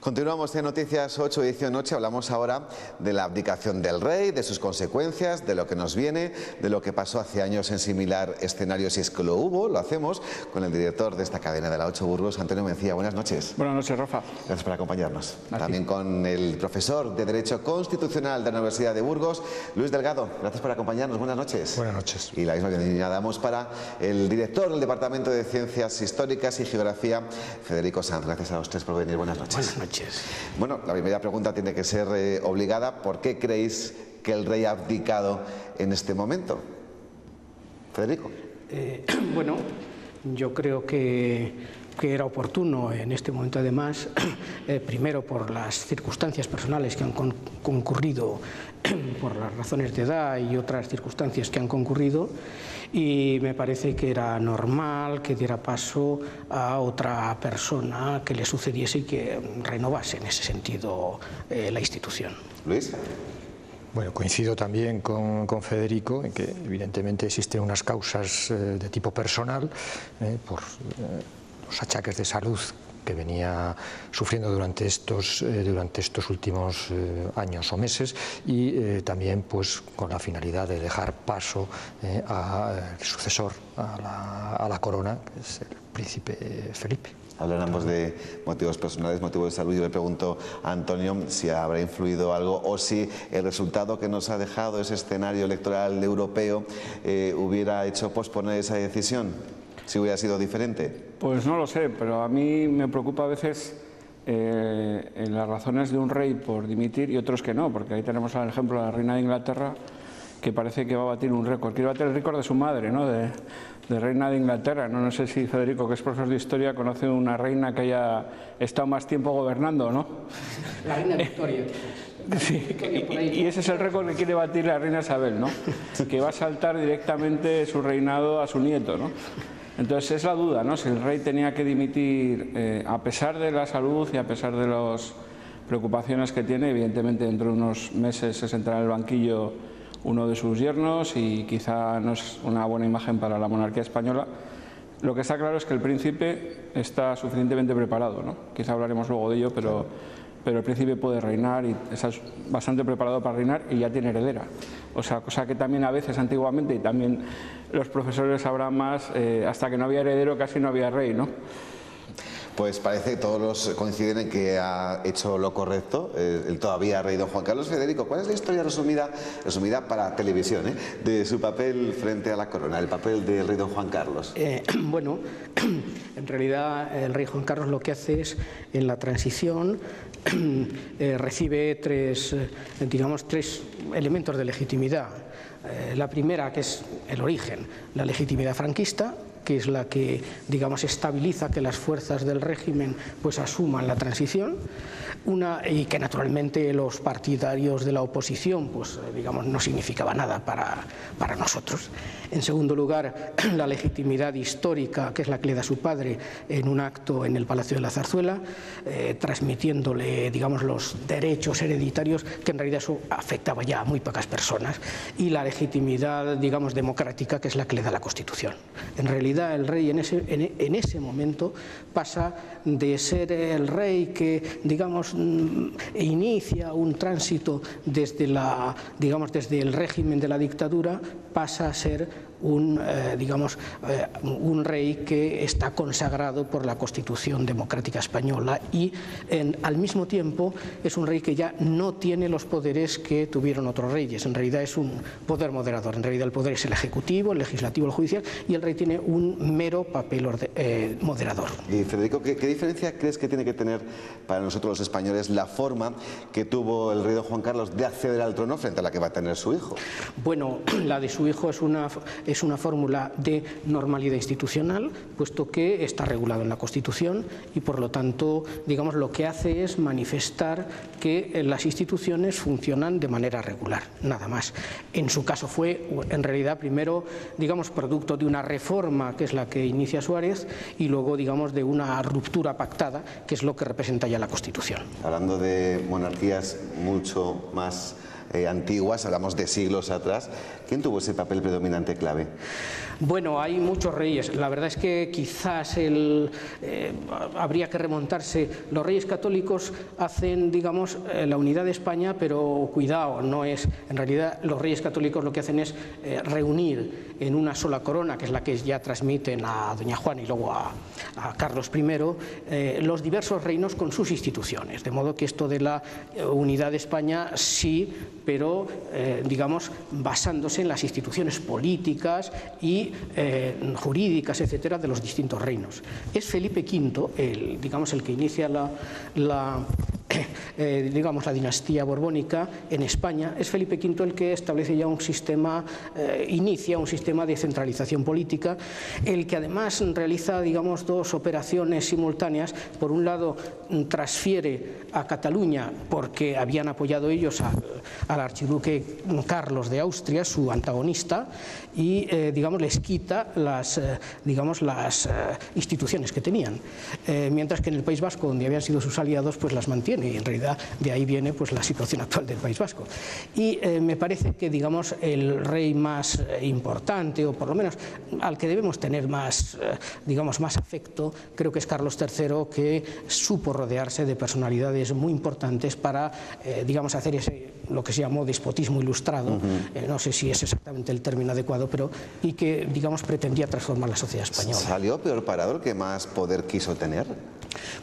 Continuamos en Noticias 8, edición noche. Hablamos ahora de la abdicación del rey, de sus consecuencias, de lo que nos viene, de lo que pasó hace años en similar escenario, si es que lo hubo. Lo hacemos con el director de esta cadena de la 8 Burgos, Antonio Mencía. Buenas noches. Buenas noches, Rafa. Gracias por acompañarnos. También con el profesor de Derecho Constitucional de la Universidad de Burgos, Luis Delgado. Gracias por acompañarnos. Buenas noches. Buenas noches. Y la misma bienvenida damos para el director del Departamento de Ciencias Históricas y Geografía, Federico Sanz. Gracias a ustedes por venir. Buenas noches. Buenas noches. Bueno, la primera pregunta tiene que ser obligada. ¿Por qué creéis que el rey ha abdicado en este momento? Federico. Bueno, yo creo que era oportuno en este momento, además, primero por las circunstancias personales que han concurrido, por las razones de edad y otras circunstancias que han concurrido, y me parece que era normal que diera paso a otra persona que le sucediese y que renovase en ese sentido la institución. Luis. Bueno, coincido también con Federico en que evidentemente existen unas causas de tipo personal por los achaques de salud que venía sufriendo durante estos últimos años o meses, y también pues con la finalidad de dejar paso al sucesor a la corona, que es el príncipe Felipe. Hablan ambos de motivos personales, motivos de salud. Yo le pregunto a Antonio si habrá influido algo o si el resultado que nos ha dejado ese escenario electoral europeo hubiera hecho posponer esa decisión, si hubiera sido diferente. Pues no lo sé, pero a mí me preocupa a veces las razones de un rey por dimitir y otros que no, porque ahí tenemos el ejemplo de la reina de Inglaterra, que parece que va a batir un récord. Quiere batir el récord de su madre, ¿no? De reina de Inglaterra. No sé si Federico, que es profesor de historia, conoce una reina que haya estado más tiempo gobernando, ¿no? La reina Victoria. Sí, y ese es el récord que quiere batir la reina Isabel, ¿no? Que va a saltar directamente su reinado a su nieto, ¿no? Entonces es la duda, ¿no? Si el rey tenía que dimitir a pesar de la salud y a pesar de las preocupaciones que tiene. Evidentemente dentro de unos meses se sentará en el banquillo uno de sus yernos y quizá no es una buena imagen para la monarquía española. Lo que está claro es que el príncipe está suficientemente preparado, ¿no? Quizá hablaremos luego de ello, pero el príncipe puede reinar y está bastante preparado para reinar y ya tiene heredera. O sea, cosa que también a veces antiguamente, y también los profesores sabrán más, hasta que no había heredero casi no había rey, ¿no? Pues parece que todos coinciden en que ha hecho lo correcto el todavía rey don Juan Carlos. Federico, ¿cuál es la historia resumida para televisión, de su papel frente a la corona, el papel del rey don Juan Carlos? Bueno, en realidad el rey Juan Carlos lo que hace es, en la transición, recibe tres elementos de legitimidad. La primera, que es el origen, la legitimidad franquista, que es la que, digamos, estabiliza que las fuerzas del régimen pues asuman la transición, y que naturalmente los partidarios de la oposición pues digamos no significaba nada para nosotros. En segundo lugar, la legitimidad histórica, que es la que le da su padre en un acto en el Palacio de la Zarzuela, transmitiéndole, digamos, los derechos hereditarios, que en realidad eso afectaba ya a muy pocas personas, y la legitimidad, digamos, democrática, que es la que le da la Constitución. En realidad el rey en ese momento pasa de ser el rey que, digamos, inicia un tránsito desde el régimen de la dictadura, pasa a ser un rey que está consagrado por la Constitución democrática española, y al mismo tiempo es un rey que ya no tiene los poderes que tuvieron otros reyes. En realidad es un poder moderador. En realidad el poder es el ejecutivo, el legislativo, el judicial, y el rey tiene un mero papel moderador. Y Federico, ¿qué diferencia crees que tiene que tener para nosotros los españoles la forma que tuvo el rey don Juan Carlos de acceder al trono frente a la que va a tener su hijo? Bueno, la de su hijo es una fórmula de normalidad institucional, puesto que está regulado en la Constitución, y por lo tanto, digamos, lo que hace es manifestar que las instituciones funcionan de manera regular, nada más. En su caso fue, en realidad, primero, digamos, producto de una reforma, que es la que inicia Suárez, y luego, digamos, de una ruptura pactada, que es lo que representa ya la Constitución. Hablando de monarquías mucho más antiguas, hablamos de siglos atrás. ¿Quién tuvo ese papel predominante clave? Bueno, hay muchos reyes. La verdad es que quizás habría que remontarse. Los reyes católicos hacen, digamos, la unidad de España, pero cuidado, no es. En realidad, los reyes católicos lo que hacen es reunir en una sola corona, que es la que ya transmiten a doña Juana y luego a Carlos I, los diversos reinos con sus instituciones. De modo que esto de la unidad de España sí, pero digamos basándose en las instituciones políticas y jurídicas, etcétera, de los distintos reinos. Es Felipe V, digamos, el que inicia digamos, la dinastía borbónica en España. Es Felipe V el que establece ya un sistema, inicia un sistema de centralización política, el que además realiza, digamos, dos operaciones simultáneas. Por un lado, transfiere a Cataluña, porque habían apoyado ellos al archiduque Carlos de Austria, su antagonista, y digamos, les quita las instituciones que tenían, mientras que en el País Vasco, donde habían sido sus aliados, pues las mantiene, y en realidad de ahí viene pues la situación actual del País Vasco. Y me parece que, digamos, el rey más importante, o por lo menos al que debemos tener más, digamos, más afecto, creo que es Carlos III, que supo rodearse de personalidades muy importantes para, digamos, hacer lo que se llamó despotismo ilustrado, no sé si es exactamente el término adecuado, pero y que, digamos, pretendía transformar la sociedad española. ¿Salió peor parado el que más poder quiso tener?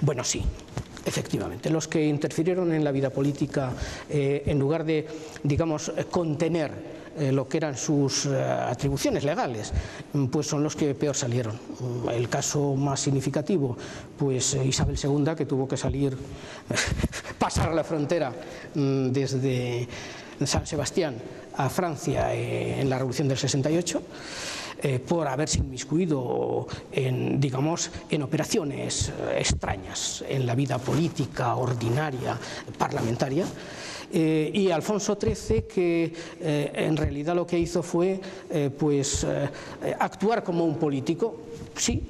Bueno, sí. Efectivamente, los que interfirieron en la vida política, en lugar de, digamos, contener lo que eran sus atribuciones legales, pues son los que peor salieron. El caso más significativo, pues Isabel II, que tuvo que salir, pasar la frontera desde San Sebastián a Francia en la Revolución del 68, por haberse inmiscuido en, digamos, en operaciones extrañas en la vida política ordinaria parlamentaria. Y Alfonso XIII, que en realidad lo que hizo fue actuar como un político, sí,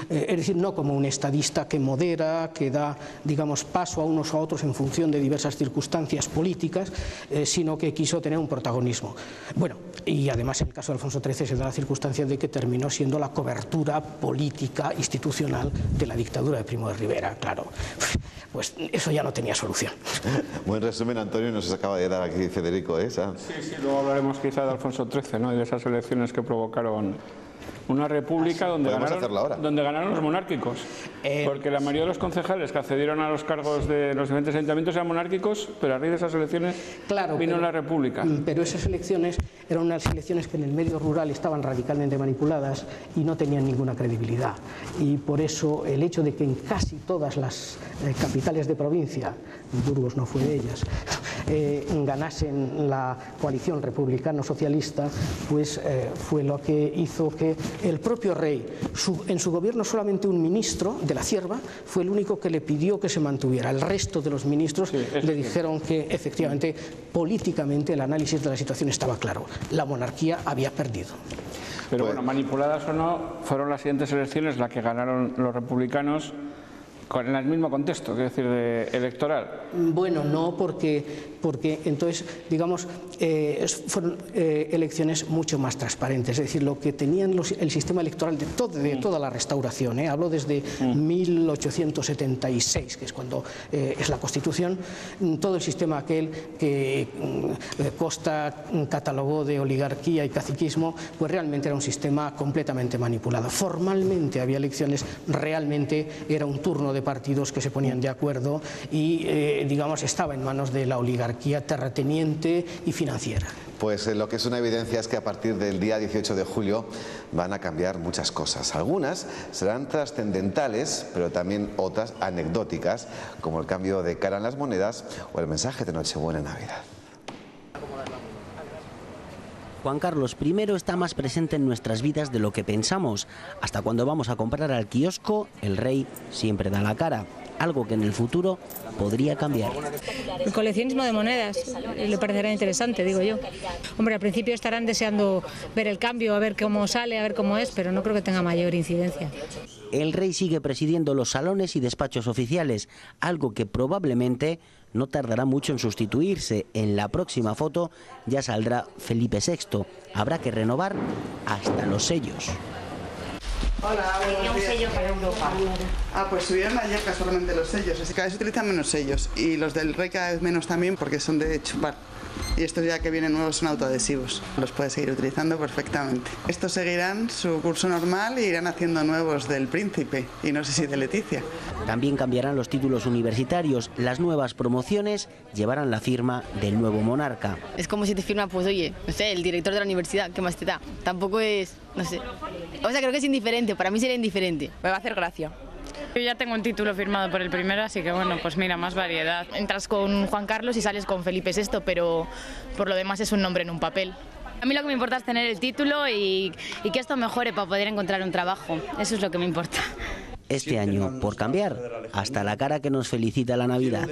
es decir, no como un estadista que modera, que da, digamos, paso a unos o a otros en función de diversas circunstancias políticas, sino que quiso tener un protagonismo. Bueno, y además en el caso de Alfonso XIII se da la circunstancia de que terminó siendo la cobertura política institucional de la dictadura de Primo de Rivera, claro. Pues eso ya no tenía solución. Buen resumen, Antonio, nos acaba de dar aquí Federico, ¿eh? Sí, luego hablaremos quizá de Alfonso XIII, ¿no? Y de esas elecciones que provocaron una república donde ganaron los monárquicos, porque la mayoría de los concejales que accedieron a los cargos de los diferentes ayuntamientos eran monárquicos, pero a raíz de esas elecciones vino la república. Pero esas elecciones eran unas elecciones que en el medio rural estaban radicalmente manipuladas y no tenían ninguna credibilidad, y por eso el hecho de que en casi todas las capitales de provincia, Burgos no fue de ellas, ganasen la coalición republicano-socialista, pues fue lo que hizo que el propio rey, en su gobierno solamente un ministro de la Cierva fue el único que le pidió que se mantuviera. El resto de los ministros le dijeron que efectivamente políticamente el análisis de la situación estaba claro. La monarquía había perdido. Pero bueno, manipuladas o no, fueron las siguientes elecciones las que ganaron los republicanos en el mismo contexto, quiero decir, electoral. Bueno, no, porque entonces, digamos, fueron elecciones mucho más transparentes. Es decir, lo que tenían el sistema electoral de toda la restauración, hablo desde 1876, que es cuando es la Constitución, todo el sistema aquel que Costa catalogó de oligarquía y caciquismo, pues realmente era un sistema completamente manipulado. Formalmente había elecciones, realmente era un turno de partidos que se ponían de acuerdo y, digamos, estaba en manos de la oligarquía terrateniente y financiera. Pues lo que es una evidencia es que a partir del día 18 de julio van a cambiar muchas cosas. Algunas serán trascendentales, pero también otras anecdóticas, como el cambio de cara en las monedas o el mensaje de Nochebuena en Navidad. Juan Carlos I está más presente en nuestras vidas de lo que pensamos. Hasta cuando vamos a comprar al kiosco, el rey siempre da la cara, algo que en el futuro podría cambiar. El coleccionismo de monedas le parecerá interesante, digo yo. Hombre, al principio estarán deseando ver el cambio, a ver cómo sale, a ver cómo es, pero no creo que tenga mayor incidencia. El rey sigue presidiendo los salones y despachos oficiales, algo que probablemente no tardará mucho en sustituirse. En la próxima foto ya saldrá Felipe VI. Habrá que renovar hasta los sellos. Hola, Tenía un sello para Europa. pues subieron ayer casualmente los sellos, así que cada vez se utilizan menos sellos y los del rey cada vez menos también porque son de chupar. Y estos ya que vienen nuevos son autoadhesivos, los puedes seguir utilizando perfectamente. Estos seguirán su curso normal e irán haciendo nuevos del príncipe y no sé si de Leticia. También cambiarán los títulos universitarios. Las nuevas promociones llevarán la firma del nuevo monarca. Es como si te firma, pues oye, no sé, el director de la universidad, ¿qué más te da? Tampoco es, no sé. O sea, creo que es indiferente, para mí sería indiferente. Me va a hacer gracia. Yo ya tengo un título firmado por el primero, así que bueno, pues mira, más variedad. Entras con Juan Carlos y sales con Felipe VI, pero por lo demás es un nombre en un papel. A mí lo que me importa es tener el título y que esto mejore para poder encontrar un trabajo. Eso es lo que me importa. Este año, por cambiar, hasta la cara que nos felicita la Navidad.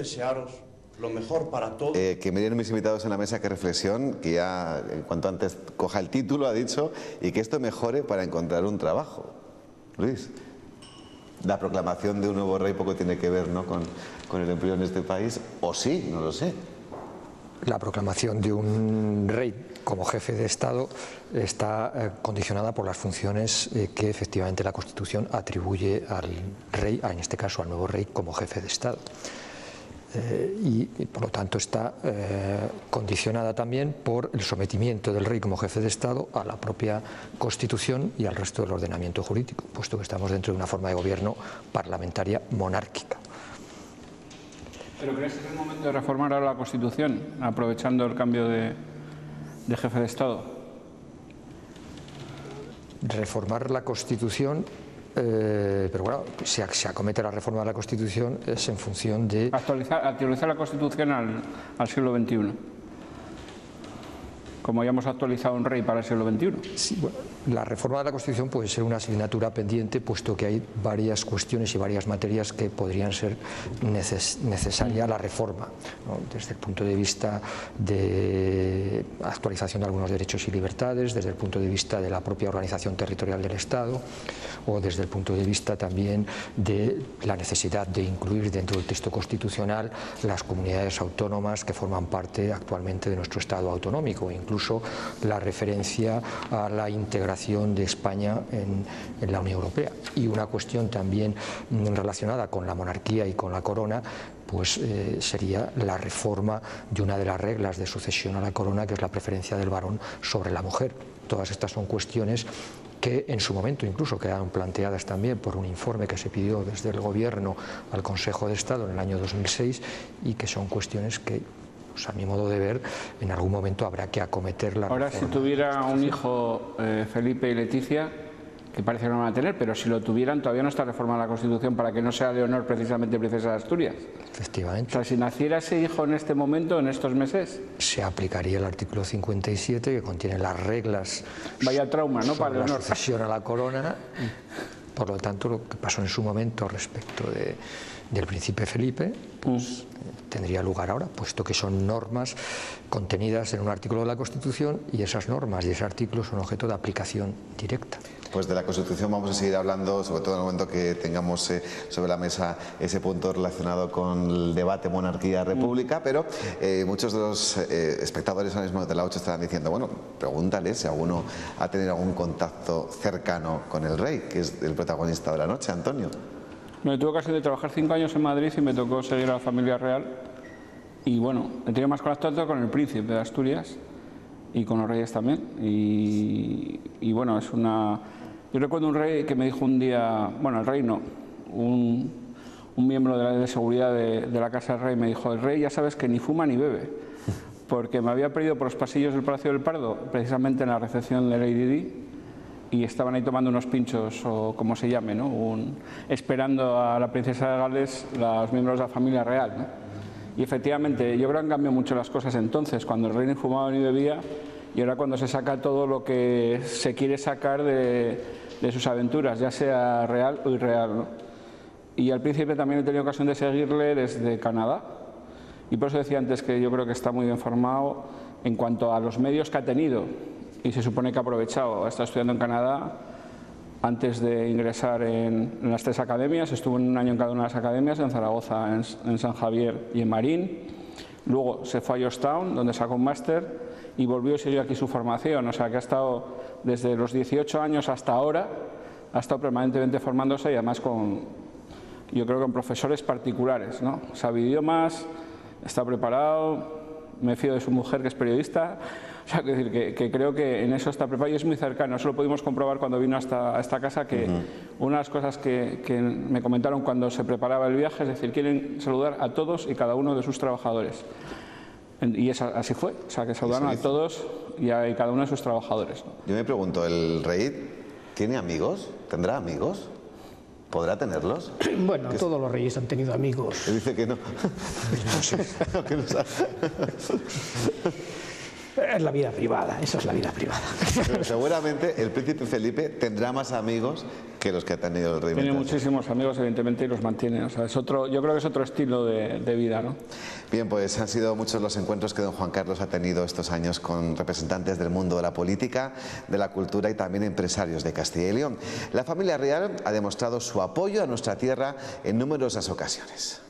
Lo mejor para todos. Que me dieron mis invitados en la mesa que reflexión, que ya en cuanto antes coja el título, ha dicho, y que esto mejore para encontrar un trabajo. Luis, la proclamación de un nuevo rey poco tiene que ver, ¿no?, con el empleo en este país, o sí, no lo sé. La proclamación de un rey como jefe de Estado está condicionada por las funciones que efectivamente la Constitución atribuye al rey, en este caso al nuevo rey, como jefe de Estado. Y por lo tanto está condicionada también por el sometimiento del rey como jefe de Estado a la propia Constitución y al resto del ordenamiento jurídico, puesto que estamos dentro de una forma de gobierno parlamentaria monárquica. ¿Pero crees que es el momento de reformar ahora la Constitución, aprovechando el cambio de jefe de Estado? Reformar la Constitución, pero bueno, si se acomete la reforma de la Constitución es en función de... Actualizar la Constitución al siglo XXI. Como ya hemos actualizado un rey para el siglo XXI. Sí, bueno, la reforma de la Constitución puede ser una asignatura pendiente, puesto que hay varias cuestiones y varias materias que podrían ser necesaria la reforma, ¿no?, desde el punto de vista de actualización de algunos derechos y libertades, desde el punto de vista de la propia organización territorial del Estado, o desde el punto de vista también de la necesidad de incluir dentro del texto constitucional las comunidades autónomas que forman parte actualmente de nuestro Estado autonómico, incluso la referencia a la integración de España en la Unión Europea. Y una cuestión también relacionada con la monarquía y con la corona, pues sería la reforma de una de las reglas de sucesión a la corona, que es la preferencia del varón sobre la mujer. Todas estas son cuestiones que en su momento incluso quedaron planteadas también por un informe que se pidió desde el Gobierno al Consejo de Estado en el año 2006 y que son cuestiones que, pues a mi modo de ver, en algún momento habrá que acometer la Ahora, reforma. si tuviera un hijo, Felipe y Leticia, que parece que no van a tener, pero si lo tuvieran, todavía no está reformada la Constitución para que no sea Leonor precisamente princesa de Asturias. Efectivamente. O sea, si naciera ese hijo en este momento, en estos meses, se aplicaría el artículo 57, que contiene las reglas. Vaya trauma, ¿no?, para la Leonor. sucesión a la corona. Por lo tanto, lo que pasó en su momento respecto del príncipe Felipe, pues tendría lugar ahora, puesto que son normas contenidas en un artículo de la Constitución y esas normas y ese artículo son objeto de aplicación directa. Pues de la Constitución vamos a seguir hablando, sobre todo en el momento que tengamos sobre la mesa ese punto relacionado con el debate monarquía-república, pero muchos de los espectadores ahora mismo de la 8 estarán diciendo, bueno, pregúntale si alguno ha tenido algún contacto cercano con el rey, que es el protagonista de la noche, Antonio. No, tuve ocasión de trabajar 5 años en Madrid y me tocó seguir a la familia real. Y bueno, he tenido más contacto con el príncipe de Asturias y con los reyes también. Y bueno, es una... Yo recuerdo un rey que me dijo un día, bueno, el rey no, un miembro de seguridad de la Casa del Rey me dijo, el rey ya sabes que ni fuma ni bebe, porque me había perdido por los pasillos del Palacio del Pardo, precisamente en la recepción de Lady Di, y estaban ahí tomando unos pinchos, o como se llame, ¿no?, esperando a la princesa de Gales, los miembros de la familia real, ¿no? Y efectivamente, yo creo que han cambiado mucho las cosas entonces, cuando el rey ni fumaba ni bebía, y ahora cuando se saca todo lo que se quiere sacar de sus aventuras, ya sea real o irreal, ¿no? Y al príncipe también he tenido ocasión de seguirle desde Canadá, y por eso decía antes que yo creo que está muy bien formado en cuanto a los medios que ha tenido, y se supone que ha aprovechado. Está estudiando en Canadá antes de ingresar en las 3 academias. Estuvo un año en cada una de las academias, en Zaragoza, en San Javier y en Marín. Luego se fue a Georgetown, donde sacó un máster, y volvió y siguió aquí su formación. O sea, que ha estado desde los 18 años hasta ahora, ha estado permanentemente formándose, y además yo creo que con profesores particulares, ¿no? Sabe idiomas, está preparado, me fío de su mujer, que es periodista. O sea, que creo que en eso está preparado y es muy cercano. Eso lo pudimos comprobar cuando vino a esta casa, que una de las cosas que me comentaron cuando se preparaba el viaje es decir, quieren saludar a todos y cada uno de sus trabajadores. Y así fue, o sea, que saludaron a todos y a cada uno de sus trabajadores. Yo me pregunto, ¿el rey tiene amigos? ¿Tendrá amigos? ¿Podrá tenerlos? Bueno, todos los reyes han tenido amigos. Él dice que no. No sé. Es la vida privada, eso es la vida privada. Pero seguramente el príncipe Felipe tendrá más amigos que los que ha tenido el rey. Tiene muchísimos amigos, evidentemente, y los mantiene. O sea, yo creo que es otro estilo de vida, ¿no? Bien, pues han sido muchos los encuentros que don Juan Carlos ha tenido estos años con representantes del mundo de la política, de la cultura y también empresarios de Castilla y León. La familia real ha demostrado su apoyo a nuestra tierra en numerosas ocasiones.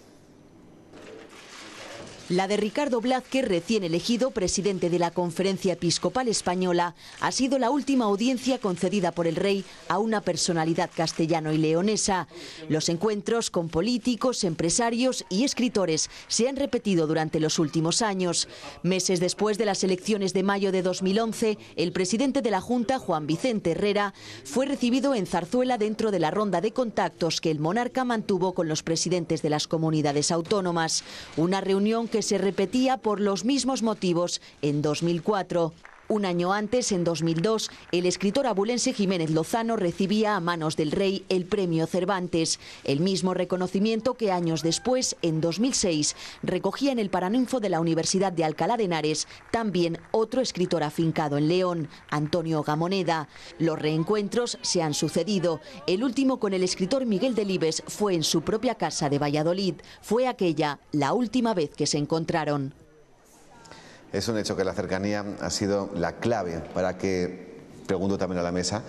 La de Ricardo Blázquez, recién elegido presidente de la Conferencia Episcopal Española, ha sido la última audiencia concedida por el rey a una personalidad castellano y leonesa. Los encuentros con políticos, empresarios y escritores se han repetido durante los últimos años. Meses después de las elecciones de mayo de 2011, el presidente de la Junta, Juan Vicente Herrera, fue recibido en Zarzuela dentro de la ronda de contactos que el monarca mantuvo con los presidentes de las comunidades autónomas. Una reunión que se repetía por los mismos motivos en 2004. Un año antes, en 2002, el escritor abulense Jiménez Lozano recibía a manos del rey el premio Cervantes, el mismo reconocimiento que años después, en 2006, recogía en el Paraninfo de la Universidad de Alcalá de Henares también otro escritor afincado en León, Antonio Gamoneda. Los reencuentros se han sucedido. El último con el escritor Miguel Delibes fue en su propia casa de Valladolid. Fue aquella la última vez que se encontraron. Es un hecho que la cercanía ha sido la clave para que, pregunto también a la mesa,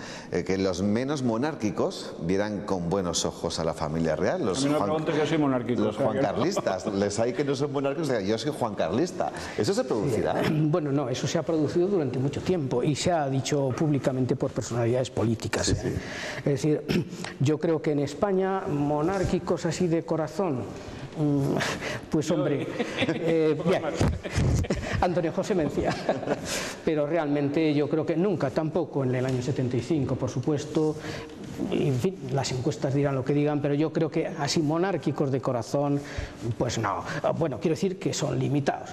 que los menos monárquicos vieran con buenos ojos a la familia real. Los juancarlistas, les hay que no son monárquicos, yo soy juancarlista. ¿Eso se producirá? Bueno, no, eso se ha producido durante mucho tiempo y se ha dicho públicamente por personalidades políticas. Sí, sí. Es decir, yo creo que en España, monárquicos así de corazón, pues hombre, bien, Antonio José Mencía, pero realmente yo creo que nunca, tampoco en el año 75, por supuesto, en fin, las encuestas dirán lo que digan, pero yo creo que así monárquicos de corazón, pues no. Bueno, quiero decir que son limitados.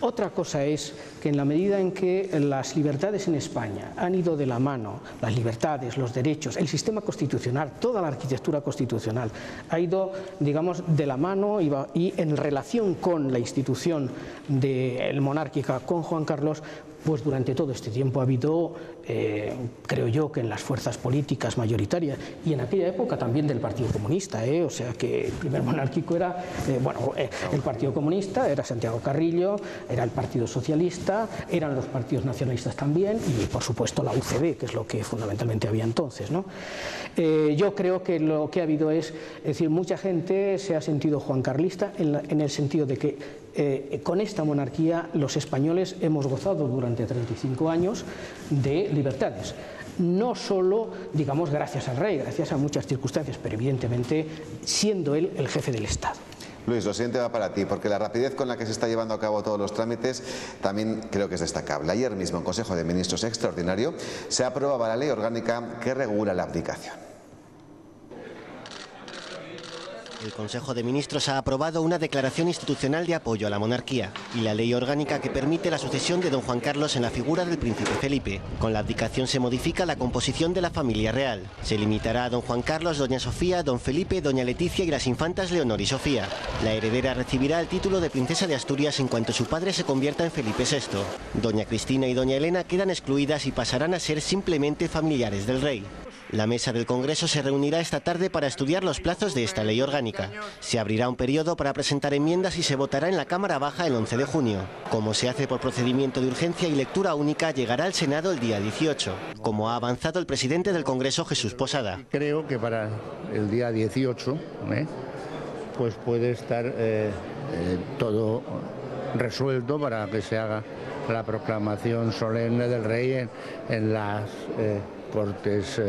Otra cosa es que en la medida en que las libertades en España han ido de la mano, las libertades, los derechos, el sistema constitucional, toda la arquitectura constitucional ha ido, digamos, de la mano y en relación con la institución monárquica, con Juan Carlos, pues durante todo este tiempo ha habido, creo yo, que en las fuerzas políticas mayoritarias y en aquella época también del Partido Comunista, o sea que el primer monárquico era, el Partido Comunista, era Santiago Carrillo, era el Partido Socialista, eran los partidos nacionalistas también y por supuesto la UCD, que es lo que fundamentalmente había entonces, ¿no? Yo creo que lo que ha habido es decir, mucha gente se ha sentido juancarlista en el sentido de que con esta monarquía los españoles hemos gozado durante 35 años de libertades. No solo, digamos, gracias al rey, gracias a muchas circunstancias, pero evidentemente siendo él el jefe del Estado. Luis, lo siguiente va para ti, porque la rapidez con la que se está llevando a cabo todos los trámites también creo que es destacable. Ayer mismo en Consejo de Ministros extraordinario se aprobaba la ley orgánica que regula la abdicación. El Consejo de Ministros ha aprobado una declaración institucional de apoyo a la monarquía y la ley orgánica que permite la sucesión de don Juan Carlos en la figura del príncipe Felipe. Con la abdicación se modifica la composición de la familia real. Se limitará a don Juan Carlos, doña Sofía, don Felipe, doña Leticia y las infantas Leonor y Sofía. La heredera recibirá el título de princesa de Asturias en cuanto su padre se convierta en Felipe VI. Doña Cristina y doña Elena quedan excluidas y pasarán a ser simplemente familiares del rey. La mesa del Congreso se reunirá esta tarde para estudiar los plazos de esta ley orgánica. Se abrirá un periodo para presentar enmiendas y se votará en la Cámara Baja el 11 de junio. Como se hace por procedimiento de urgencia y lectura única, llegará al Senado el día 18, como ha avanzado el presidente del Congreso, Jesús Posada. Creo que para el día 18 pues puede estar todo resuelto para que se haga la proclamación solemne del rey en las Cortes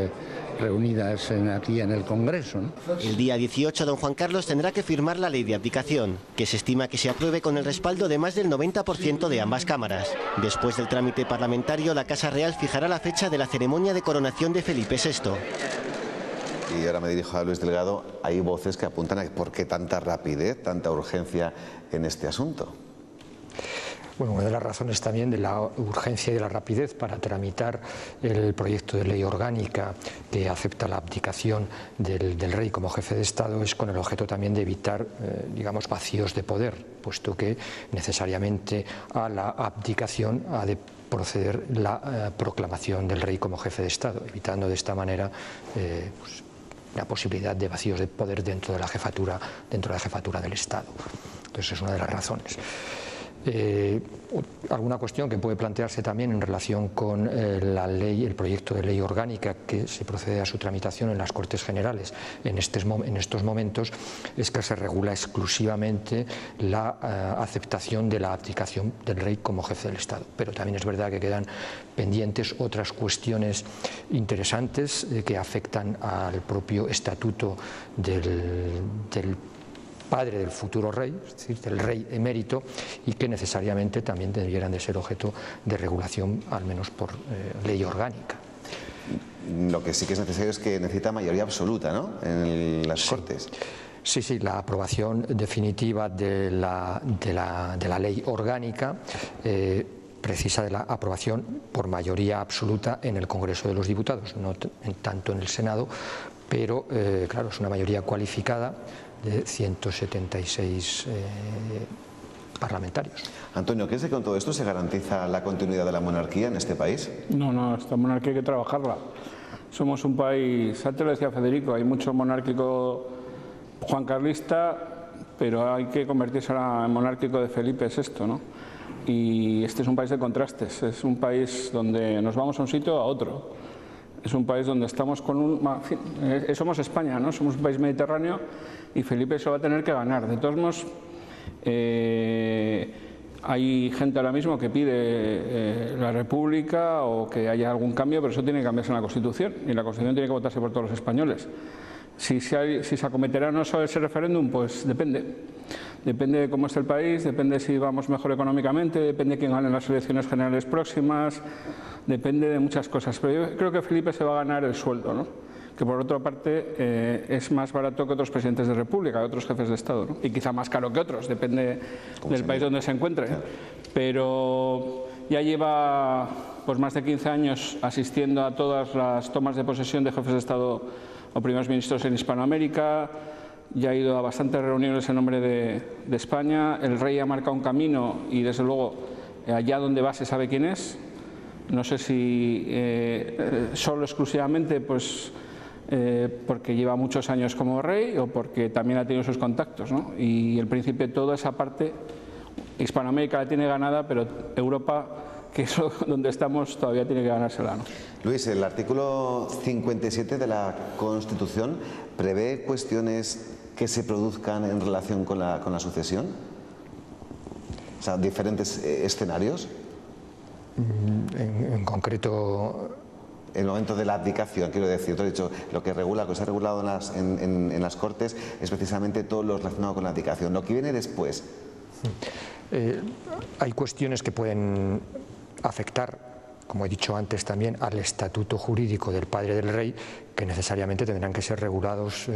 reunidas aquí en el Congreso, ¿no? El día 18 don Juan Carlos tendrá que firmar la ley de abdicación, que se estima que se apruebe con el respaldo de más del 90% de ambas cámaras. Después del trámite parlamentario, la Casa Real fijará la fecha de la ceremonia de coronación de Felipe VI. Y ahora me dirijo a Luis Delgado. Hay voces que apuntan a por qué tanta rapidez, tanta urgencia en este asunto. Bueno, una de las razones también de la urgencia y de la rapidez para tramitar el proyecto de ley orgánica que acepta la abdicación del rey como jefe de Estado es con el objeto también de evitar, digamos, vacíos de poder, puesto que necesariamente a la abdicación ha de proceder la proclamación del rey como jefe de Estado, evitando de esta manera pues, la posibilidad de vacíos de poder dentro de la jefatura del Estado. Entonces es una de las razones. Alguna cuestión que puede plantearse también en relación con el proyecto de ley orgánica que se procede a su tramitación en las Cortes Generales en estos momentos es que se regula exclusivamente la aceptación de la abdicación del rey como jefe del Estado. Pero también es verdad que quedan pendientes otras cuestiones interesantes que afectan al propio estatuto del padre del futuro rey, es decir, del rey emérito, y que necesariamente también debieran de ser objeto de regulación, al menos por ley orgánica. Lo que sí que es necesario es que necesita mayoría absoluta, ¿no?, en las Cortes. Sí, la aprobación definitiva de la ley orgánica precisa de la aprobación por mayoría absoluta en el Congreso de los Diputados, no tanto en el Senado, pero claro, es una mayoría cualificada de 176 parlamentarios. Antonio, ¿crees que con todo esto se garantiza la continuidad de la monarquía en este país? No, esta monarquía hay que trabajarla. Somos un país, antes lo decía Federico, hay mucho monárquico juancarlista, pero hay que convertirse en monárquico de Felipe VI, ¿no? Y este es un país de contrastes, es un país donde nos vamos a un sitio a otro. Es un país donde estamos con somos España, ¿no? Somos un país mediterráneo y Felipe se va a tener que ganar. De todos modos, hay gente ahora mismo que pide la República o que haya algún cambio, pero eso tiene que cambiarse en la Constitución y la Constitución tiene que votarse por todos los españoles. Si se acometerá o no ese referéndum, pues depende. Depende de cómo esté el país, depende si vamos mejor económicamente, depende de quién gane las elecciones generales próximas, depende de muchas cosas. Pero yo creo que Felipe se va a ganar el sueldo, ¿no?, que por otra parte es más barato que otros presidentes de República, que otros jefes de Estado, ¿no?, y quizá más caro que otros, depende del país donde se encuentre. Pero ya lleva pues más de 15 años asistiendo a todas las tomas de posesión de jefes de Estado o primeros ministros en Hispanoamérica. Ya ha ido a bastantes reuniones en nombre de España. El rey ha marcado un camino y desde luego allá donde va se sabe quién es. No sé si solo exclusivamente pues porque lleva muchos años como rey o porque también ha tenido sus contactos, ¿no? Y el príncipe, toda esa parte, Hispanoamérica la tiene ganada, pero Europa, que es donde estamos, todavía tiene que ganársela, ¿no? Luis, el artículo 57 de la Constitución prevé cuestiones que se produzcan en relación con la sucesión, o sea, diferentes escenarios. En concreto, en el momento de la abdicación, quiero decir, tú has dicho, lo que se ha regulado en las Cortes es precisamente todo lo relacionado con la abdicación. Lo que viene después. Hay cuestiones que pueden afectar, como he dicho antes también, al estatuto jurídico del padre del rey, que necesariamente tendrán que ser regulados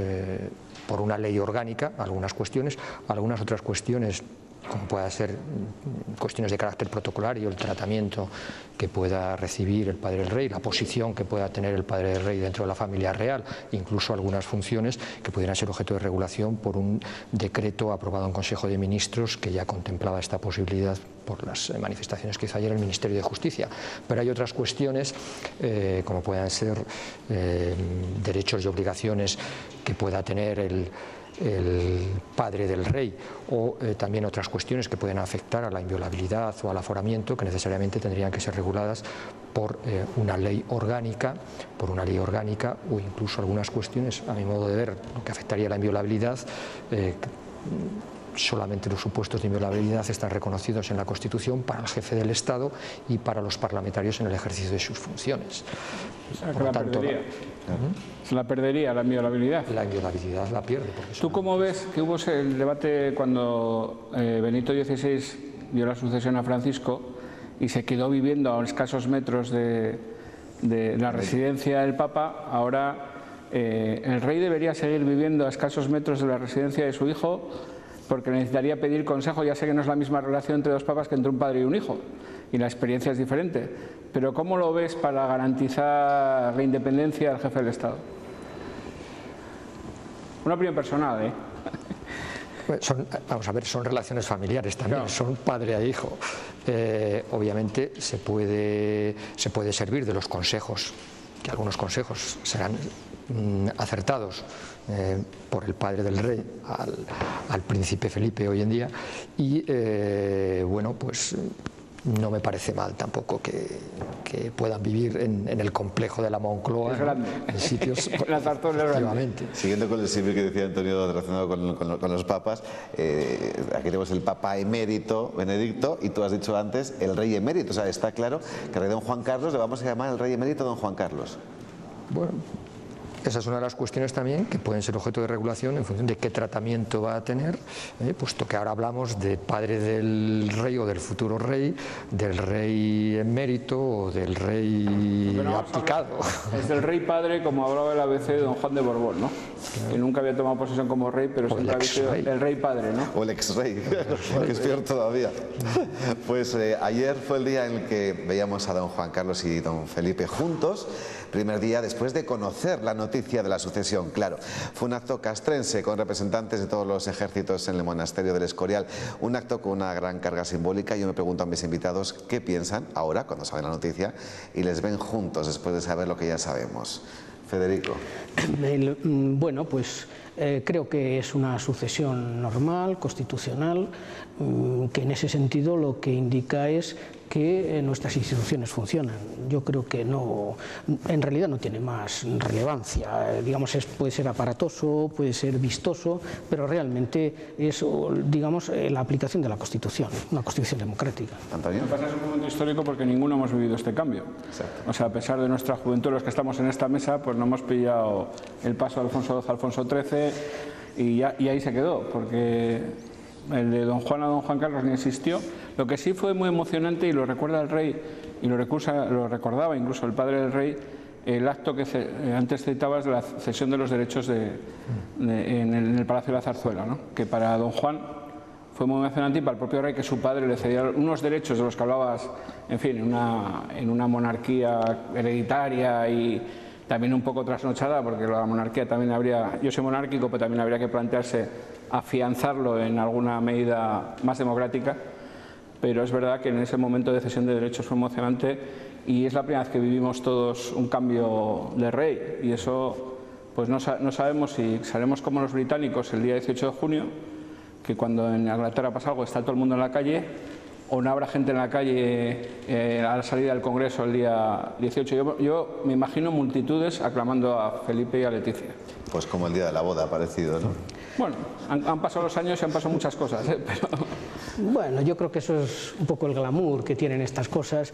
por una ley orgánica, algunas cuestiones. Algunas otras cuestiones como pueda ser cuestiones de carácter protocolario, el tratamiento que pueda recibir el padre del rey, la posición que pueda tener el padre del rey dentro de la familia real, incluso algunas funciones que pudieran ser objeto de regulación por un decreto aprobado en Consejo de Ministros que ya contemplaba esta posibilidad por las manifestaciones que hizo ayer el Ministerio de Justicia. Pero hay otras cuestiones, como puedan ser derechos y obligaciones que pueda tener el padre del rey, o también otras cuestiones que pueden afectar a la inviolabilidad o al aforamiento, que necesariamente tendrían que ser reguladas por una ley orgánica, o incluso algunas cuestiones, a mi modo de ver, lo que afectaría a la inviolabilidad. Solamente los supuestos de inviolabilidad están reconocidos en la Constitución para el jefe del Estado y para los parlamentarios en el ejercicio de sus funciones. Por lo tanto, se la perdería la inviolabilidad. La inviolabilidad la pierde. ¿Tú cómo ves que hubo el debate cuando Benito XVI dio la sucesión a Francisco y se quedó viviendo a escasos metros de la residencia del Papa? Ahora el rey debería seguir viviendo a escasos metros de la residencia de su hijo, porque necesitaría pedir consejo. Ya sé que no es la misma relación entre dos papas que entre un padre y un hijo, y la experiencia es diferente, pero ¿cómo lo ves para garantizar la independencia del jefe del Estado? Una opinión personal, ¿eh? Vamos a ver, son relaciones familiares también, claro. Son padre e hijo. Obviamente se puede servir de los consejos, que algunos consejos serán acertados por el padre del rey al príncipe Felipe hoy en día, y bueno, pues no me parece mal tampoco que puedan vivir en el complejo de la Moncloa, en sitios efectivamente. Siguiendo con el símil que decía Antonio relacionado con los papas, aquí tenemos el papa emérito Benedicto, y tú has dicho antes el rey emérito. O sea, está claro que al rey don Juan Carlos le vamos a llamar el rey emérito don Juan Carlos. Bueno, esa es una de las cuestiones también que pueden ser objeto de regulación en función de qué tratamiento va a tener, puesto que ahora hablamos de padre del rey o del futuro rey, del rey emérito o del rey abdicado. Es del rey padre, como hablaba el ABC de don Juan de Borbón, ¿no? Claro. Que nunca había tomado posesión como rey, pero siempre había sido el rey padre, ¿no? O el ex rey, que es peor todavía. Pues ayer fue el día en el que veíamos a don Juan Carlos y don Felipe juntos, primer día después de conocer la noticia de la sucesión. Claro, fue un acto castrense con representantes de todos los ejércitos en el monasterio del Escorial, un acto con una gran carga simbólica. Yo me pregunto a mis invitados qué piensan ahora cuando saben la noticia y les ven juntos después de saber lo que ya sabemos. Federico. Bueno, pues creo que es una sucesión normal, constitucional, que en ese sentido lo que indica es que nuestras instituciones funcionan. Yo creo que no, en realidad no tiene más relevancia. Digamos, puede ser aparatoso, puede ser vistoso, pero realmente es, digamos, la aplicación de la Constitución, una Constitución democrática. Antonio. Pasa es un momento histórico porque ninguno hemos vivido este cambio. Exacto. O sea, a pesar de nuestra juventud, los que estamos en esta mesa, pues no hemos pillado el paso de Alfonso XII a Alfonso XIII y ahí se quedó, porque el de don Juan a don Juan Carlos ni existió. Lo que sí fue muy emocionante, y lo recuerda el rey, y lo recordaba incluso el padre del rey, el acto que antes citabas de la cesión de los derechos en el Palacio de la Zarzuela, ¿no? Que para don Juan fue muy emocionante, y para el propio rey, que su padre le cedía unos derechos de los que hablabas, en fin, en una monarquía hereditaria y también un poco trasnochada, porque la monarquía también yo soy monárquico, pero también habría que plantearse afianzarlo en alguna medida más democrática. Pero es verdad que en ese momento de cesión de derechos fue emocionante, y es la primera vez que vivimos todos un cambio de rey, y eso pues no sabemos si seremos como los británicos el día 18 de junio, que cuando en Inglaterra pasa algo está todo el mundo en la calle, o no habrá gente en la calle a la salida del Congreso el día 18. Yo me imagino multitudes aclamando a Felipe y a Leticia. Pues como el día de la boda, parecido, ¿no? Bueno, han pasado los años y han pasado muchas cosas, pero... Bueno, yo creo que eso es un poco el glamour que tienen estas cosas,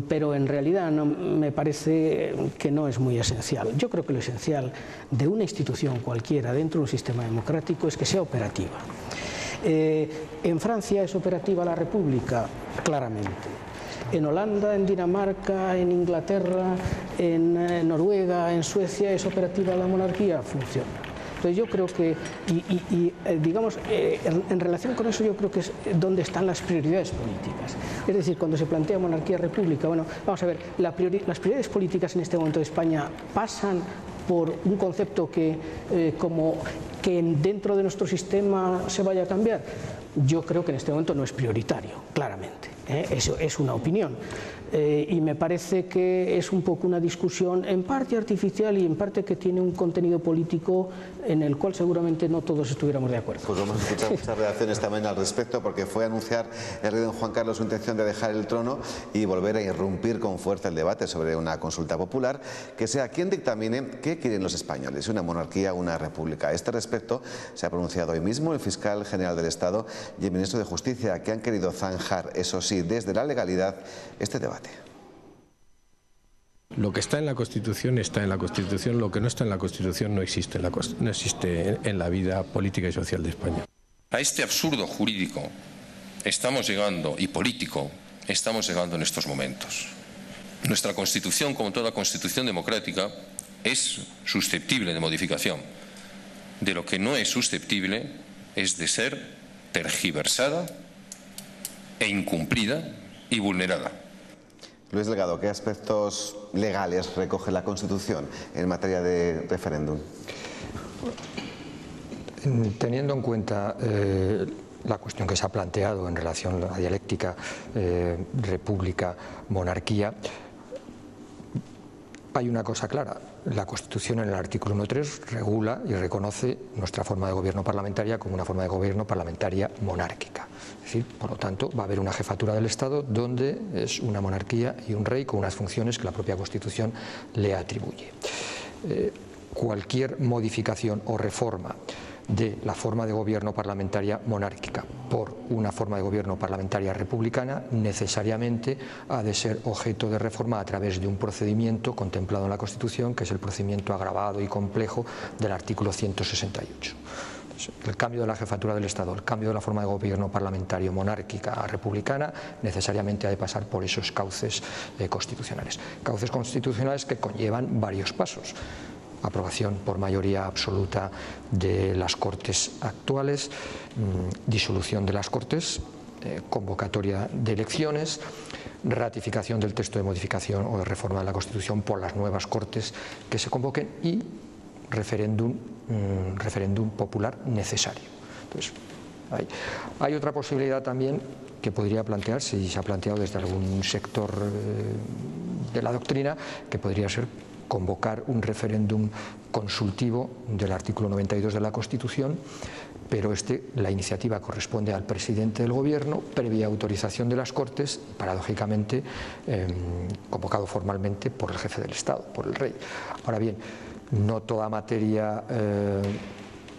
pero en realidad no, me parece que no es muy esencial. Yo creo que lo esencial de una institución cualquiera dentro de un sistema democrático es que sea operativa. En Francia es operativa la República, claramente. En Holanda, en Dinamarca, en Inglaterra, en Noruega, en Suecia es operativa la monarquía, funciona. Entonces yo creo que, digamos, en relación con eso yo creo que es donde están las prioridades políticas. Es decir, cuando se plantea monarquía-república, bueno, vamos a ver, las prioridades políticas en este momento de España pasan por un concepto que dentro de nuestro sistema se vaya a cambiar. Yo creo que en este momento no es prioritario, claramente. Eso es una opinión. Y me parece que es un poco una discusión en parte artificial y en parte que tiene un contenido político en el cual seguramente no todos estuviéramos de acuerdo. Pues vamos a escuchar muchas reacciones también al respecto, porque fue a anunciar el rey don Juan Carlos su intención de dejar el trono y volver a irrumpir con fuerza el debate sobre una consulta popular que sea quien dictamine qué quieren los españoles, una monarquía o una república. A este respecto se ha pronunciado hoy mismo el fiscal general del Estado y el ministro de Justicia, que han querido zanjar, eso sí, desde la legalidad, este debate. Lo que está en la Constitución está en la Constitución, lo que no está en la Constitución no existe en la vida política y social de España. A este absurdo jurídico estamos llegando, y político, estamos llegando en estos momentos. Nuestra Constitución, como toda Constitución democrática, es susceptible de modificación. De lo que no es susceptible es de ser tergiversada e incumplida y vulnerada. Luis Delgado, ¿qué aspectos legales recoge la Constitución en materia de referéndum? Teniendo en cuenta la cuestión que se ha planteado en relación a la dialéctica república-monarquía, hay una cosa clara. La Constitución en el artículo 1.3 regula y reconoce nuestra forma de gobierno parlamentaria como una forma de gobierno parlamentaria monárquica. Es decir, por lo tanto, va a haber una jefatura del Estado donde es una monarquía y un rey con unas funciones que la propia Constitución le atribuye. Cualquier modificación o reforma de la forma de gobierno parlamentaria monárquica por una forma de gobierno parlamentaria republicana necesariamente ha de ser objeto de reforma a través de un procedimiento contemplado en la Constitución, que es el procedimiento agravado y complejo del artículo 168. El cambio de la jefatura del Estado, el cambio de la forma de gobierno parlamentario monárquica a republicana necesariamente ha de pasar por esos cauces constitucionales. Cauces constitucionales que conllevan varios pasos. Aprobación por mayoría absoluta de las Cortes actuales, disolución de las Cortes, convocatoria de elecciones, ratificación del texto de modificación o de reforma de la Constitución por las nuevas Cortes que se convoquen y referéndum popular necesario. Entonces, hay otra posibilidad también que podría plantearse y se ha planteado desde algún sector de la doctrina, que podría ser convocar un referéndum consultivo del artículo 92 de la Constitución, pero la iniciativa corresponde al presidente del Gobierno, previa autorización de las Cortes, paradójicamente convocado formalmente por el jefe del Estado, por el rey. Ahora bien, no toda materia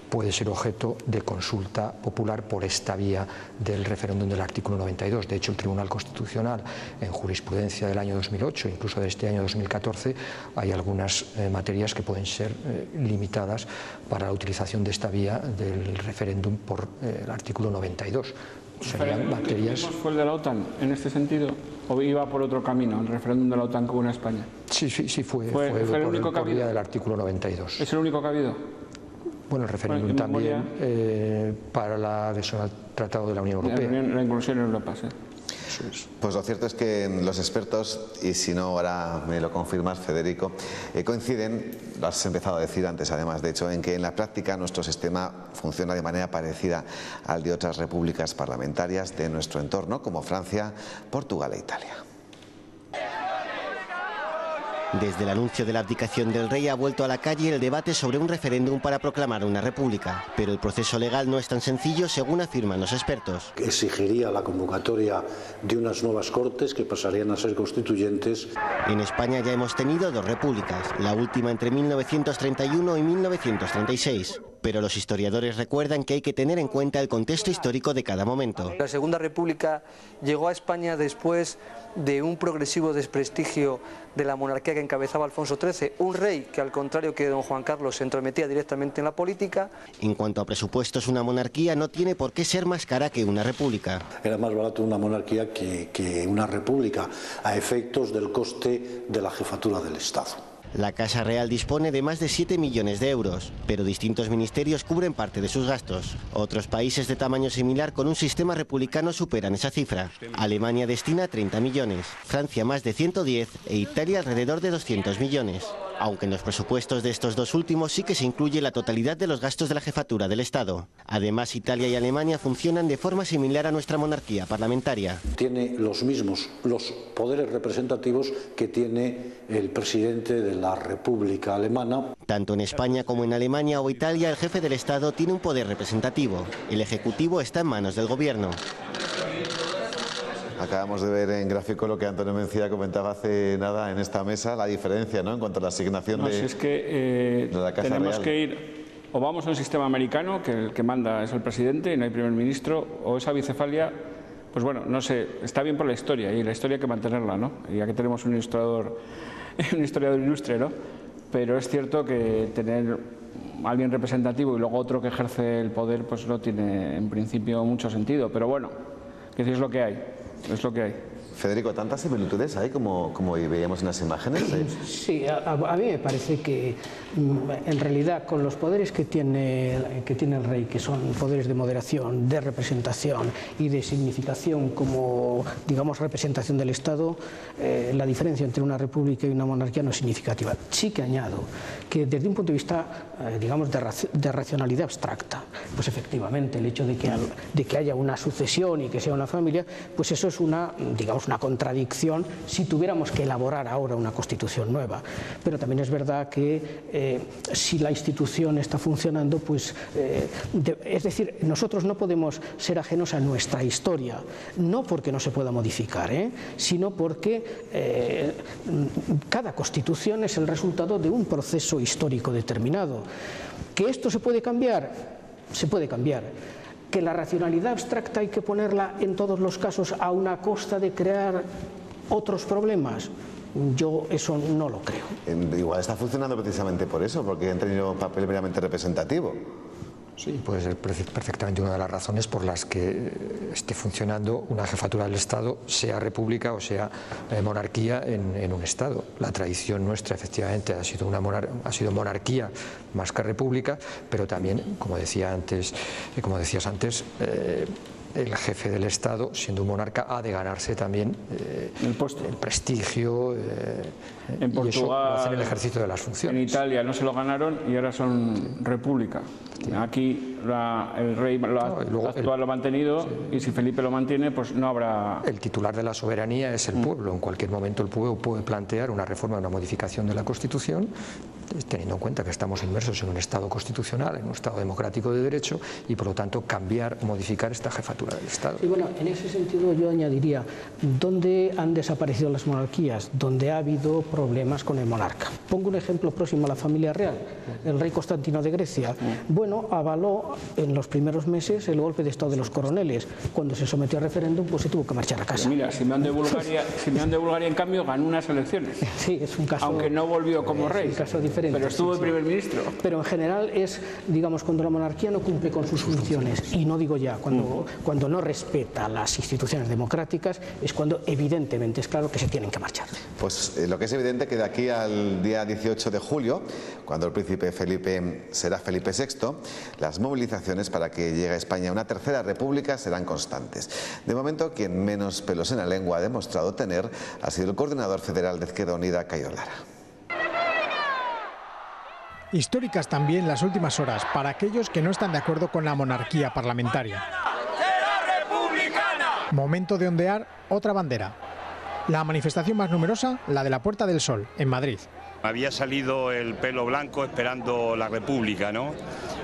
puede ser objeto de consulta popular por esta vía del referéndum del artículo 92. De hecho, el Tribunal Constitucional, en jurisprudencia del año 2008, incluso de este año 2014, hay algunas materias que pueden ser limitadas para la utilización de esta vía del referéndum por el artículo 92. Serían materias... ¿Fue el de la OTAN en este sentido? ¿O iba por otro camino, el referéndum de la OTAN con España? Sí, fue el único por vía del artículo 92. ¿Es el único que ha habido? Bueno, el referéndum también para la adhesión al Tratado de la Unión Europea. La inclusión en Europa, sí. Pues lo cierto es que los expertos, y si no ahora me lo confirmas, Federico, coinciden, lo has empezado a decir antes además, de hecho, en que en la práctica nuestro sistema funciona de manera parecida al de otras repúblicas parlamentarias de nuestro entorno, como Francia, Portugal e Italia. Desde el anuncio de la abdicación del rey ha vuelto a la calle el debate sobre un referéndum para proclamar una república. Pero el proceso legal no es tan sencillo, según afirman los expertos. Exigiría la convocatoria de unas nuevas Cortes que pasarían a ser constituyentes. En España ya hemos tenido dos repúblicas, la última entre 1931 y 1936. Pero los historiadores recuerdan que hay que tener en cuenta el contexto histórico de cada momento. La Segunda República llegó a España después de un progresivo desprestigio de la monarquía que encabezaba Alfonso XIII, un rey que, al contrario que don Juan Carlos, se entrometía directamente en la política. En cuanto a presupuestos, una monarquía no tiene por qué ser más cara que una república. Era más barato una monarquía que una república, a efectos del coste de la jefatura del Estado. La Casa Real dispone de más de 7 millones de euros, pero distintos ministerios cubren parte de sus gastos. Otros países de tamaño similar con un sistema republicano superan esa cifra. Alemania destina 30 millones, Francia más de 110 e Italia alrededor de 200 millones. Aunque en los presupuestos de estos dos últimos sí que se incluye la totalidad de los gastos de la jefatura del Estado. Además, Italia y Alemania funcionan de forma similar a nuestra monarquía parlamentaria. Tiene los mismos poderes representativos que tiene el presidente de la República Alemana. Tanto en España como en Alemania o Italia, el jefe del Estado tiene un poder representativo. El Ejecutivo está en manos del Gobierno. Acabamos de ver en gráfico lo que Antonio Mencía comentaba hace nada en esta mesa, la diferencia, ¿no?, en cuanto a la asignación si es que, de la Casa tenemos Real. Que ir, o vamos a un sistema americano, que el que manda es el presidente y no hay primer ministro, o esa bicefalia, pues bueno, no sé, está bien por la historia, y la historia hay que mantenerla, ¿no? Y aquí tenemos un historiador ilustre, ¿no? Pero es cierto que tener alguien representativo y luego otro que ejerce el poder, pues no tiene en principio mucho sentido, pero bueno, que es lo que hay. Es lo que hay. Federico, ¿tantas similitudes hay como veíamos en las imágenes? Sí, a mí me parece que en realidad con los poderes que tiene el rey, que son poderes de moderación, de representación y de significación como, digamos, representación del Estado, la diferencia entre una república y una monarquía no es significativa. Sí que añado que desde un punto de vista, digamos, de racionalidad abstracta, pues efectivamente el hecho de que haya una sucesión y que sea una familia, pues eso es una, digamos, una contradicción si tuviéramos que elaborar ahora una constitución nueva. Pero también es verdad que si la institución está funcionando, pues es decir, nosotros no podemos ser ajenos a nuestra historia, no porque no se pueda modificar, sino porque cada constitución es el resultado de un proceso histórico determinado. ¿Que esto se puede cambiar? Se puede cambiar. ¿Que la racionalidad abstracta hay que ponerla en todos los casos a una costa de crear otros problemas? Yo eso no lo creo. Igual está funcionando precisamente por eso, porque han tenido un papel meramente representativo. Sí, puede ser perfectamente una de las razones por las que esté funcionando una jefatura del Estado, sea república o sea monarquía en un Estado. La tradición nuestra efectivamente ha sido monarquía más que república, pero también, como decías antes, el jefe del Estado, siendo un monarca, ha de ganarse también el prestigio en Portugal, y eso lo hace en el ejercicio de las funciones. En Italia no se lo ganaron y ahora son república. Aquí el rey actual lo ha mantenido, y si Felipe lo mantiene, pues no habrá... El titular de la soberanía es el pueblo. En cualquier momento el pueblo puede plantear una reforma, una modificación de la Constitución, teniendo en cuenta que estamos inmersos en un Estado constitucional, en un Estado democrático de derecho, y por lo tanto cambiar, modificar esta jefatura del Estado. Y bueno, en ese sentido yo añadiría, ¿dónde han desaparecido las monarquías? Donde ha habido problemas con el monarca. Pongo un ejemplo próximo a la familia real. El rey Constantino de Grecia, bueno, avaló en los primeros meses el golpe de Estado de los coroneles. Cuando se sometió a referéndum, pues se tuvo que marchar a casa. Mira, Simeón de Bulgaria en cambio ganó unas elecciones. Sí, es un caso... Aunque no volvió como rey. Es un caso diferente. Pero estuvo de primer ministro. Pero en general es, digamos, cuando la monarquía no cumple con sus funciones, y no digo ya, cuando no respeta las instituciones democráticas, es cuando evidentemente es claro que se tienen que marchar. Pues lo que es evidente que de aquí al día 18 de julio, cuando el príncipe Felipe será Felipe VI, las movilizaciones para que llegue a España una tercera república serán constantes. De momento, quien menos pelos en la lengua ha demostrado tener ha sido el coordinador federal de Izquierda Unida, Cayo Lara. Históricas también las últimas horas para aquellos que no están de acuerdo con la monarquía parlamentaria. ¡Será republicana! Momento de ondear otra bandera. La manifestación más numerosa, la de la Puerta del Sol, en Madrid. Había salido el pelo blanco esperando la República, ¿no?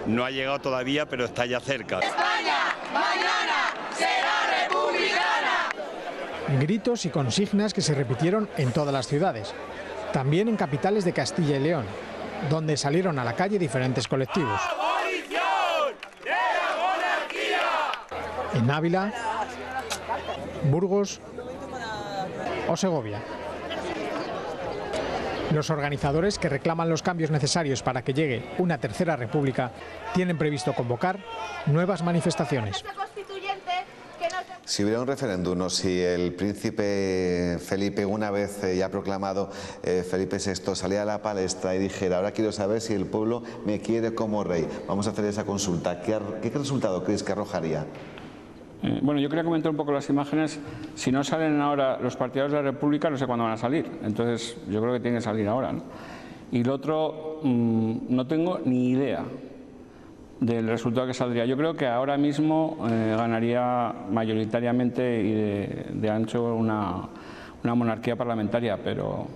No ha llegado todavía, pero está ya cerca. ¡España, mañana será republicana! Gritos y consignas que se repitieron en todas las ciudades. También en capitales de Castilla y León, donde salieron a la calle diferentes colectivos. ¡Abolición de la monarquía! En Ávila, Burgos o Segovia. Los organizadores, que reclaman los cambios necesarios para que llegue una tercera república, tienen previsto convocar nuevas manifestaciones. Si hubiera un referéndum o si el príncipe Felipe, una vez ya proclamado Felipe VI, saliera a la palestra y dijera: ahora quiero saber si el pueblo me quiere como rey, vamos a hacer esa consulta, ¿qué resultado crees que arrojaría? Bueno, yo quería comentar un poco las imágenes. Si no salen ahora los partidarios de la República, no sé cuándo van a salir. Entonces, yo creo que tienen que salir ahora, ¿no? Y lo otro, no tengo ni idea del resultado que saldría. Yo creo que ahora mismo ganaría mayoritariamente y de ancho una monarquía parlamentaria, pero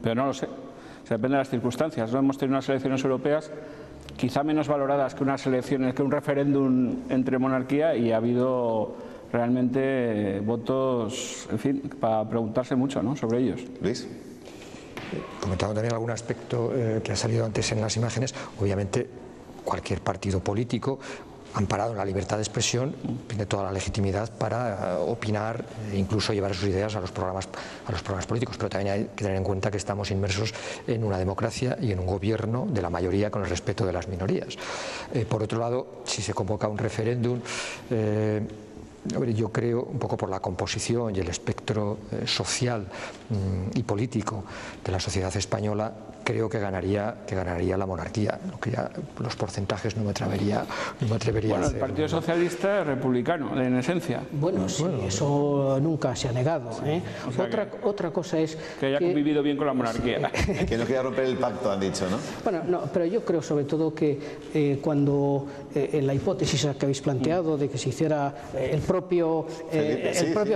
no lo sé. O sea, depende de las circunstancias. No hemos tenido unas elecciones europeas quizá menos valoradas que unas elecciones, que un referéndum entre monarquía, y ha habido realmente votos, en fin, para preguntarse mucho, ¿no?, sobre ellos. Luis. Comentando también algún aspecto que ha salido antes en las imágenes, obviamente cualquier partido político amparado en la libertad de expresión tiene toda la legitimidad para opinar e incluso llevar sus ideas a los programas políticos, pero también hay que tener en cuenta que estamos inmersos en una democracia y en un gobierno de la mayoría con el respeto de las minorías. Por otro lado, si se convoca un referéndum, yo creo, un poco por la composición y el espectro social y político de la sociedad española, creo que ganaría la monarquía. Los porcentajes no me atrevería a hacer. El Partido Socialista es republicano, en esencia. Bueno, sí, eso nunca se ha negado, ¿eh? O sea otra cosa es que haya convivido bien con la monarquía. Que no quería romper el pacto, han dicho, ¿no? Bueno, no, pero yo creo sobre todo que cuando en la hipótesis que habéis planteado de que se hiciera el propio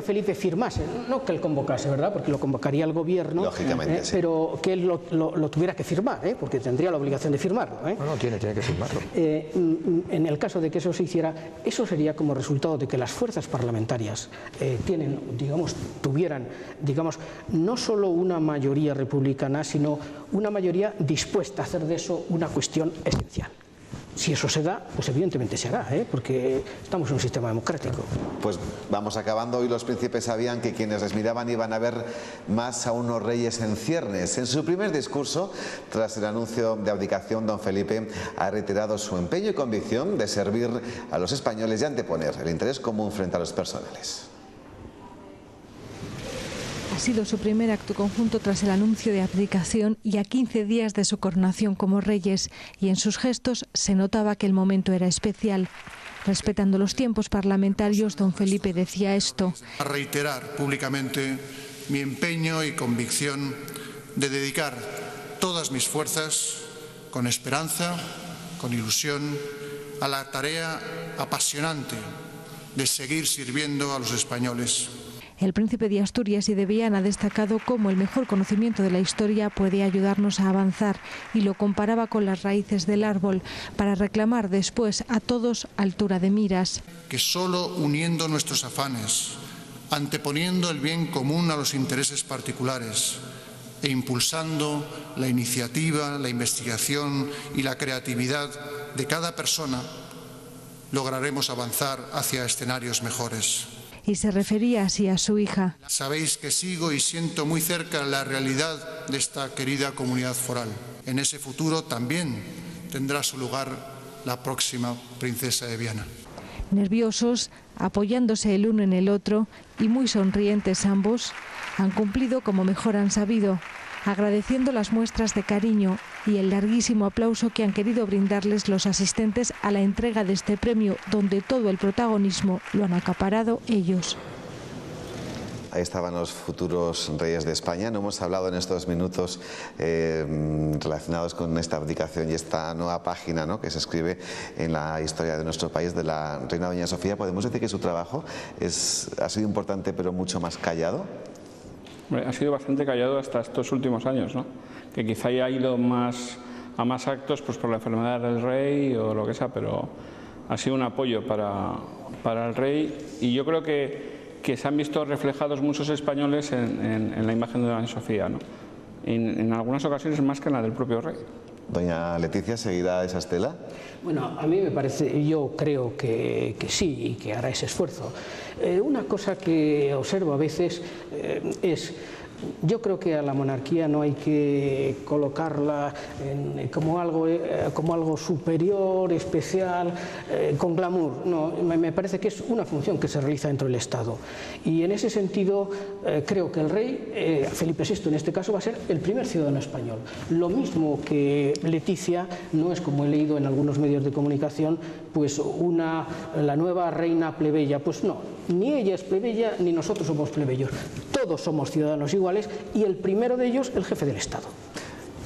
Felipe firmase, no que él convocase, ¿verdad?, porque lo convocaría el gobierno, lógicamente, sí, pero que él lo tuviera que firmar, porque tendría la obligación de firmarlo. No, tiene que firmarlo. En el caso de que eso se hiciera, eso sería como resultado de que las fuerzas parlamentarias tuvieran, no solo una mayoría republicana, sino una mayoría dispuesta a hacer de eso una cuestión esencial. Si eso se da, pues evidentemente se hará, porque estamos en un sistema democrático. Pues vamos acabando. Hoy los príncipes sabían que quienes les miraban iban a ver más a unos reyes en ciernes. En su primer discurso, tras el anuncio de abdicación, don Felipe ha reiterado su empeño y convicción de servir a los españoles y anteponer el interés común frente a los personales. Ha sido su primer acto conjunto tras el anuncio de abdicación y a 15 días de su coronación como reyes, y en sus gestos se notaba que el momento era especial. Respetando los tiempos parlamentarios, don Felipe decía esto: a reiterar públicamente mi empeño y convicción de dedicar todas mis fuerzas, con esperanza, con ilusión, a la tarea apasionante de seguir sirviendo a los españoles. El príncipe de Asturias y de Viana ha destacado cómo el mejor conocimiento de la historia puede ayudarnos a avanzar, y lo comparaba con las raíces del árbol, para reclamar después a todos altura de miras. Que solo uniendo nuestros afanes, anteponiendo el bien común a los intereses particulares e impulsando la iniciativa, la investigación y la creatividad de cada persona, lograremos avanzar hacia escenarios mejores. Y se refería así a su hija. Sabéis que sigo y siento muy cerca la realidad de esta querida comunidad foral. En ese futuro también tendrá su lugar la próxima princesa de Viana. Nerviosos, apoyándose el uno en el otro y muy sonrientes ambos, han cumplido como mejor han sabido, agradeciendo las muestras de cariño y el larguísimo aplauso que han querido brindarles los asistentes a la entrega de este premio, donde todo el protagonismo lo han acaparado ellos. Ahí estaban los futuros reyes de España. No hemos hablado en estos minutos relacionados con esta abdicación y esta nueva página, ¿no?, que se escribe en la historia de nuestro país, de la reina doña Sofía. ¿Podemos decir que su trabajo ha sido importante pero mucho más callado? Ha sido bastante callado hasta estos últimos años, ¿no?, que quizá haya ido a más actos pues por la enfermedad del rey o lo que sea, pero ha sido un apoyo para el rey, y yo creo que se han visto reflejados muchos españoles en la imagen de doña Sofía, ¿no?, en algunas ocasiones más que en la del propio rey. Doña Leticia, ¿seguirá esa estela? Bueno, a mí me parece, yo creo que sí, y que hará ese esfuerzo. Una cosa que observo a veces es Yo creo que a la monarquía no hay que colocarla como algo superior, especial, con glamour. No, me parece que es una función que se realiza dentro del Estado. Y en ese sentido creo que el rey, Felipe VI en este caso, va a ser el primer ciudadano español. Lo mismo que Leticia no es, como he leído en algunos medios de comunicación, pues la nueva reina plebeya. Pues no, ni ella es plebeya ni nosotros somos plebeyos. Todos somos ciudadanos iguales y el primero de ellos el jefe del Estado.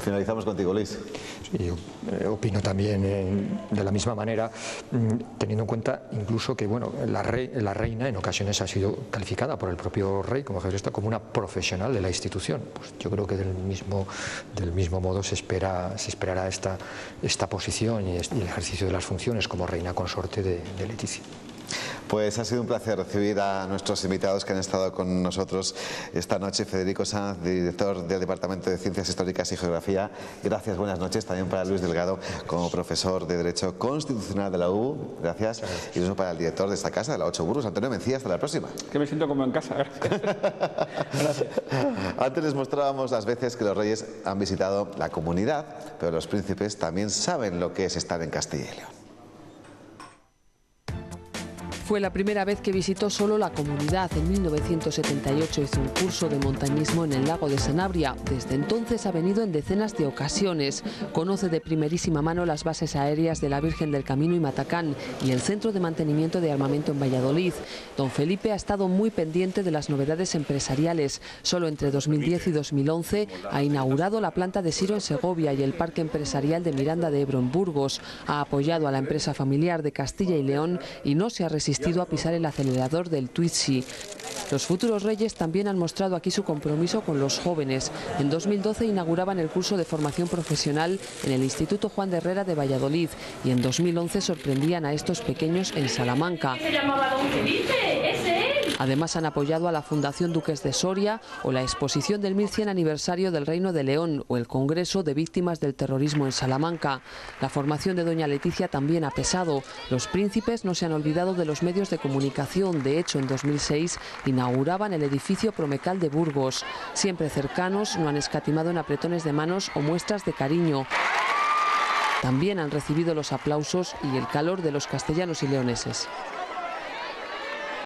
Finalizamos contigo, Luis. Sí, yo opino también de la misma manera, teniendo en cuenta incluso que bueno, la reina en ocasiones ha sido calificada por el propio rey como jefe de Estado como una profesional de la institución. Pues yo creo que del mismo modo se esperará esta posición y el ejercicio de las funciones como reina consorte de Leticia. Pues ha sido un placer recibir a nuestros invitados que han estado con nosotros esta noche. Federico Sanz, director del Departamento de Ciencias Históricas y Geografía. Gracias, buenas noches. También para Luis Delgado, como profesor de Derecho Constitucional de la UB. Gracias. Y eso para el director de esta casa, de la 8 Burgos, Antonio Mencía. Hasta la próxima. Que me siento como en casa. Gracias. Antes les mostrábamos las veces que los reyes han visitado la comunidad, pero los príncipes también saben lo que es estar en Castilla y León. Fue la primera vez que visitó solo la comunidad. En 1978 hizo un curso de montañismo en el lago de Sanabria. Desde entonces ha venido en decenas de ocasiones. Conoce de primerísima mano las bases aéreas de la Virgen del Camino y Matacán y el Centro de Mantenimiento de Armamento en Valladolid. Don Felipe ha estado muy pendiente de las novedades empresariales. Solo entre 2010 y 2011 ha inaugurado la planta de Siro en Segovia y el Parque Empresarial de Miranda de Ebro en Burgos. Ha apoyado a la empresa familiar de Castilla y León y no se ha resistido a pisar el acelerador del Twitchy. Los futuros reyes también han mostrado aquí su compromiso con los jóvenes. En 2012 inauguraban el curso de formación profesional en el Instituto Juan de Herrera de Valladolid y en 2011 sorprendían a estos pequeños en Salamanca. Se llamaba Don Felipe, es él. Además han apoyado a la Fundación Duques de Soria o la exposición del 1100 aniversario del Reino de León o el Congreso de Víctimas del Terrorismo en Salamanca. La formación de doña Leticia también ha pesado. Los príncipes no se han olvidado de los medios de comunicación. De hecho, en 2006 inauguraban el edificio Promecal de Burgos. Siempre cercanos, no han escatimado en apretones de manos o muestras de cariño. También han recibido los aplausos y el calor de los castellanos y leoneses.